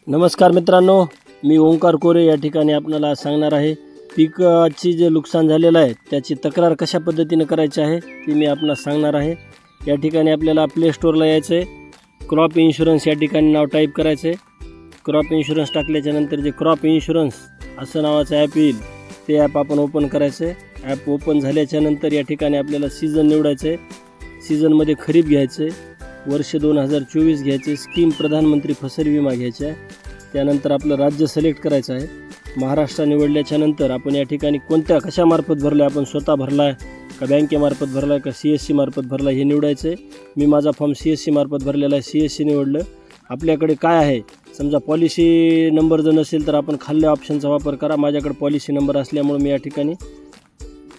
नमस्कार मित्रांनो, मी ओंकार कोरे या ठिकाणी आपल्याला सांगणार आहे पिकाची जे नुकसान झालेलं आहे त्याची तक्रार कशा पद्धतीने करायची आहे ती मी आपणास सांगणार आहे। या ठिकाणी आपल्याला प्ले स्टोअरला यायचं आहे, क्रॉप इन्शुरन्स या ठिकाणी नाव टाईप करायचं आहे। क्रॉप इन्शुरन्स टाकल्याच्यानंतर जे क्रॉप इन्शुरन्स असं नावाचं ॲप येईल ते ॲप आपण ओपन करायचं आहे। ॲप ओपन झाल्याच्यानंतर या ठिकाणी आपल्याला सीझन निवडायचं आहे। सीझनमध्ये खरीप घ्यायचं आहे, वर्ष 2024 घ्यायचे, स्कीम प्रधानमंत्री फसल विमा घ्यायचा आहे। त्यानंतर आपलं राज्य सिलेक्ट करायचं आहे। महाराष्ट्र निवडल्याच्यानंतर आपण या ठिकाणी कोणत्या कशामार्फत भरलं आहे, आपण स्वतः भरला आहे का बँकेमार्फत भरला आहे का CSC मार्फत भरला हे निवडायचं आहे। मी माझा फॉर्म CSC मार्फत भरलेला आहे, CSC निवडलं। आपल्याकडे काय आहे, समजा पॉलिसी नंबर जर नसेल तर आपण खाल्ल्या ऑप्शनचा वापर करा। माझ्याकडे पॉलिसी नंबर असल्यामुळे मी या ठिकाणी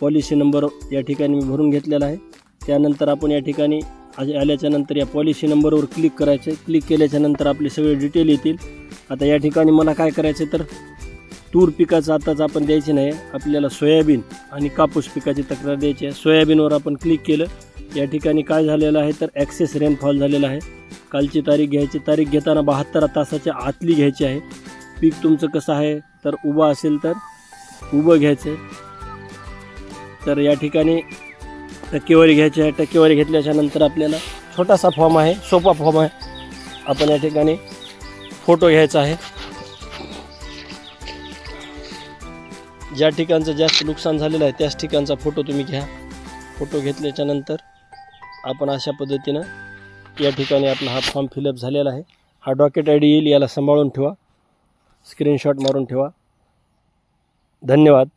पॉलिसी नंबर या ठिकाणी मी भरून घेतलेला आहे। त्यानंतर आपण या ठिकाणी आल्याच्यानंतर या पॉलिसी नंबरवर क्लिक करायचे। क्लिक केल्याच्यानंतर आपले सगळे डिटेल येतील। आता या ठिकाणी मला काय करायचं तर तूर पिकाचं आताच आपण द्यायचे नाही, आपल्याला सोयाबीन आणि कापूस पिकाची तक्रार द्यायची आहे। सोयाबीनवर आपण क्लिक केलं, या ठिकाणी काय झालेलं आहे तर ॲक्सेस रेनफॉल झालेला आहे। कालची तारीख घ्यायची, तारीख घेताना 72 तासाच्या आतली घ्यायची आहे। पीक तुमचं कसं आहे तर उभं असेल तर उभं घ्यायचं आहे। तर या ठिकाणी टक्केवारी घ्यायची आहे। टक्केवारी घेतल्याच्यानंतर आपल्याला छोटासा फॉर्म आहे, सोपा फॉर्म आहे। आपण या ठिकाणी फोटो घ्यायचा आहे। ज्या ठिकाणचं जास्त नुकसान झालेलं आहे त्याच ठिकाणचा फोटो तुम्ही घ्या। फोटो घेतल्याच्यानंतर आपण अशा पद्धतीनं या ठिकाणी आपला हा फॉर्म फिलअप झालेला आहे। हा डॉक्युमेंट ID येईल, याला सांभाळून ठेवा, स्क्रीनशॉट मारून ठेवा। धन्यवाद।